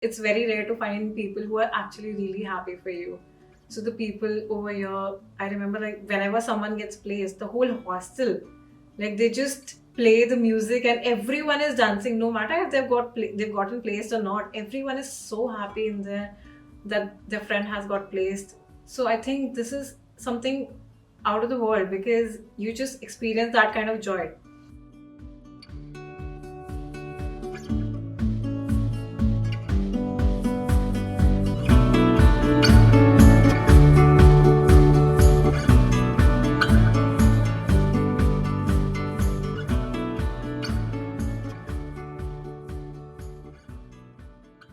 it's very rare to find people who are actually really happy for you. So the people over here, I remember like whenever someone gets placed, the whole hostel, like they just play the music and everyone is dancing, no matter if they've gotten placed or not. Everyone is so happy in there that their friend has got placed. So I think this is something out of the world because you just experience that kind of joy.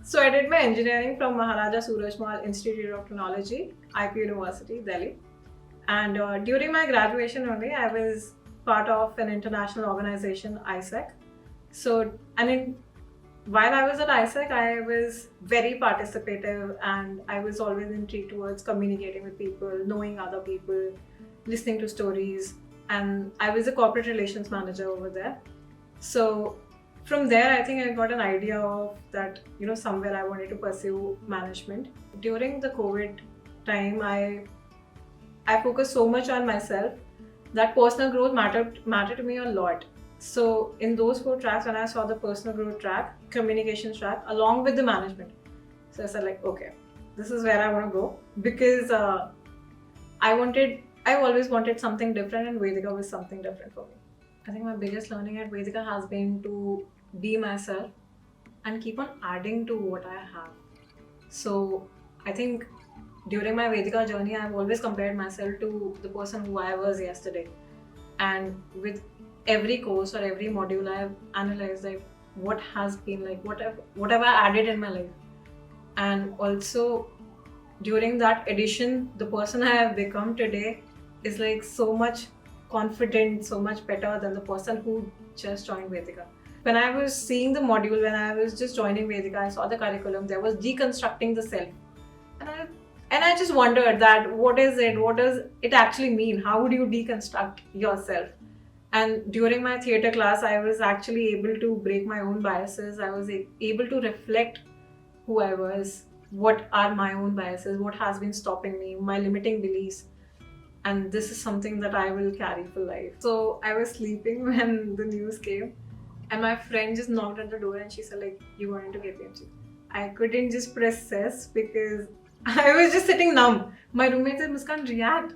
So I did my engineering from Maharaja Surajmal Institute of Technology, IP University, Delhi. And during my graduation only, I was part of an international organization, ISEC. So, while I was at ISEC, I was very participative and I was always intrigued towards communicating with people, knowing other people, listening to stories. And I was a corporate relations manager over there. So from there, I think I got an idea of that, somewhere I wanted to pursue management. During the COVID time, I focused so much on myself that personal growth mattered to me a lot. So in those four tracks, when I saw the personal growth track, communication track, along with the management, so I said like, okay, this is where I want to go because I've always wanted something different, and Vedica was something different for me. I think my biggest learning at Vedica has been to be myself and keep on adding to what I have. So I think during my Vedica journey, I've always compared myself to the person who I was yesterday. And with every course or every module, I've analyzed like what has been like, what have I added in my life. And also during that addition, the person I have become today is like so much confident, so much better than the person who just joined Vedica. When I was seeing the module, when I was just joining Vedica, I saw the curriculum, there was deconstructing the self. And I just wondered that what is it? What does it actually mean? How would you deconstruct yourself? And during my theatre class, I was actually able to break my own biases. I was able to reflect who I was, what are my own biases, what has been stopping me, my limiting beliefs. And this is something that I will carry for life. So I was sleeping when the news came, and my friend just knocked at the door and she said like, you going into KPMG? I couldn't just press yes because I was just sitting numb. My roommate said, Muskan, react.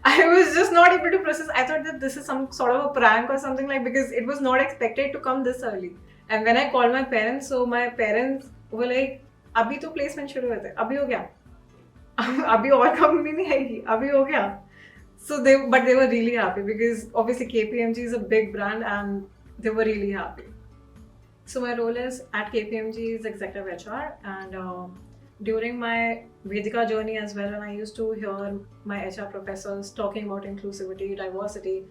I was just not able to process. I thought that this is some sort of a prank or something, like, because it was not expected to come this early. And when I called my parents, so my parents were like, अभी तो placement शुरू हुए थे, अभी हो गया, अभी और कम भी नहीं आएगी, अभी हो गया. So they were really happy because obviously KPMG is a big brand and they were really happy. So my role is at KPMG is executive HR, and during my Vedica journey as well, and I used to hear my HR professors talking about inclusivity, diversity,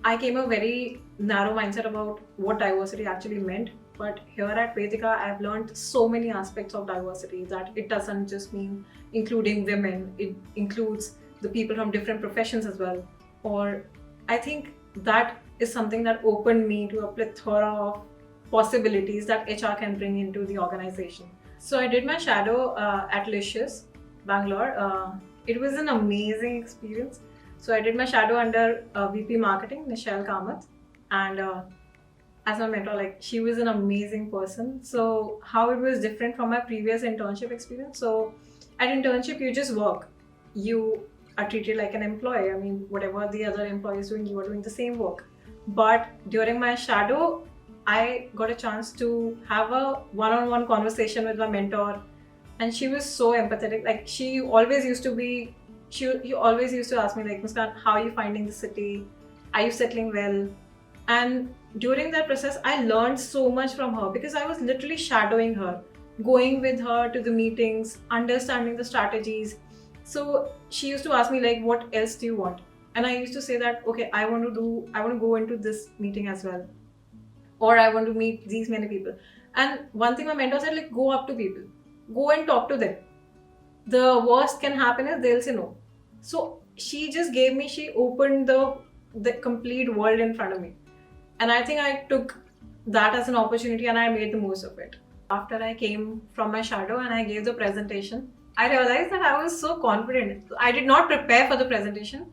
I came a very narrow mindset about what diversity actually meant. But here at Vedica, I've learned so many aspects of diversity that it doesn't just mean including women, it includes the people from different professions as well. Or I think that is something that opened me to a plethora of possibilities that HR can bring into the organization. So I did my shadow at Licious, Bangalore. It was an amazing experience. So I did my shadow under VP Marketing, Nichelle Kamath, and as my mentor, like, she was an amazing person. So how it was different from my previous internship experience. So at internship, you just work. You are treated like an employee. I mean, whatever the other employees doing, you are doing the same work. But during my shadow, I got a chance to have a one-on-one conversation with my mentor, and she was so empathetic. Like, she always used to ask me like, Muskan, how are you finding the city? Are you settling well? And during that process, I learned so much from her because I was literally shadowing her, going with her to the meetings, understanding the strategies. So she used to ask me like, what else do you want? And I used to say that, okay, I want to go into this meeting as well, or I want to meet these many people. And one thing my mentor said, like, go up to people, go and talk to them. The worst can happen is they'll say no. So she opened the complete world in front of me. And I think I took that as an opportunity and I made the most of it. After I came from my shadow and I gave the presentation, I realized that I was so confident. I did not prepare for the presentation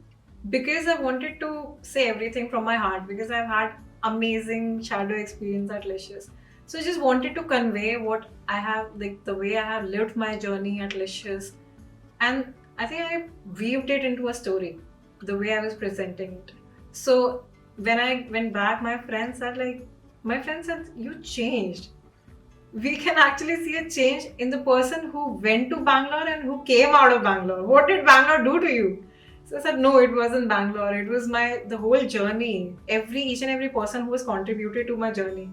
because I wanted to say everything from my heart, because I've had amazing shadow experience at Licious. So I just wanted to convey what I have, like the way I have lived my journey at Licious. And I think I weaved it into a story, the way I was presenting it. So when I went back, my friend said, you changed. We can actually see a change in the person who went to Bangalore and who came out of Bangalore. What did Bangalore do to you? So I said, no, it wasn't Bangalore. It was the whole journey. Each and every person who has contributed to my journey.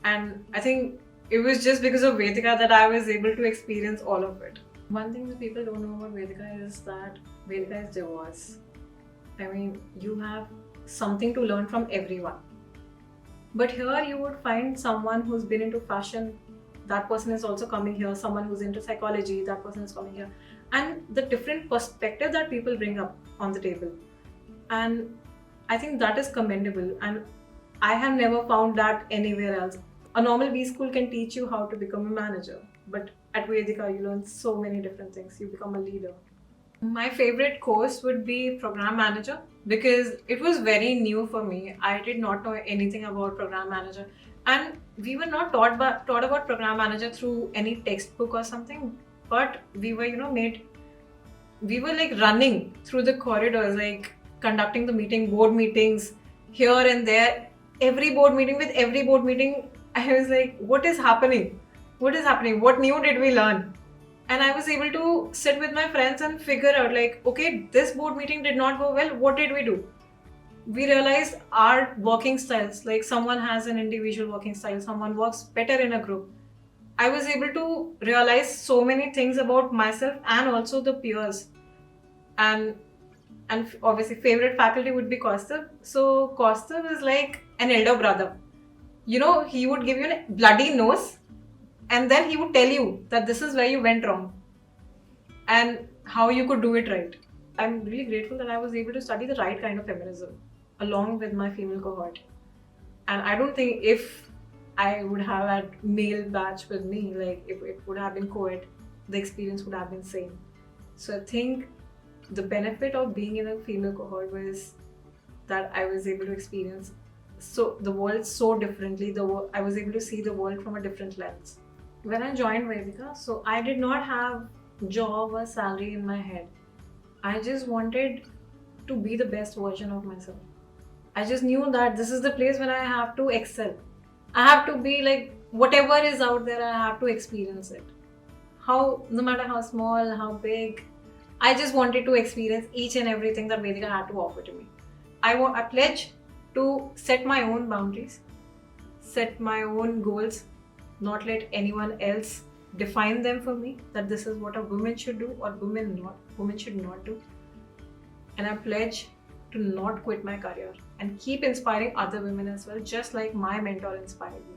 And I think it was just because of Vedica that I was able to experience all of it. One thing that people don't know about Vedica is that Vedica is divorce. I mean, you have something to learn from everyone. But here you would find someone who's been into fashion, that person is also coming here, someone who's into psychology, that person is coming here. And the different perspective that people bring up on the table. And I think that is commendable. And I have never found that anywhere else. A normal B school can teach you how to become a manager. But at Vedica, you learn so many different things. You become a leader. My favorite course would be program manager because it was very new for me. I did not know anything about program manager, and we were not taught about program manager through any textbook or something. But we were, we were like running through the corridors, like conducting the board meetings here and there. Every board meeting, I was like, what is happening? What is happening? What new did we learn? And I was able to sit with my friends and figure out, like, okay, this board meeting did not go well. What did we do? We realized our working styles, like someone has an individual working style, someone works better in a group. I was able to realize so many things about myself and also the peers. And obviously favorite faculty would be Kaustav. So Kaustav is like an elder brother. He would give you a bloody nose and then he would tell you that this is where you went wrong and how you could do it right. I'm really grateful that I was able to study the right kind of feminism along with my female cohort. And I don't think if I would have had male batch with me, like if it would have been co-ed, the experience would have been same. So I think the benefit of being in a female cohort was that I was able to experience the world so differently. I was able to see the world from a different lens. When I joined Vedica, so I did not have job or salary in my head. I just wanted to be the best version of myself. I just knew that this is the place where I have to excel. I have to be like whatever is out there, I have to experience it. No matter how small, how big, I just wanted to experience each and everything that Vedica had to offer to me. I pledge to set my own boundaries, set my own goals, not let anyone else define them for me, that this is what a woman should do or women should not do. And I pledge to not quit my career and keep inspiring other women as well, just like my mentor inspired me.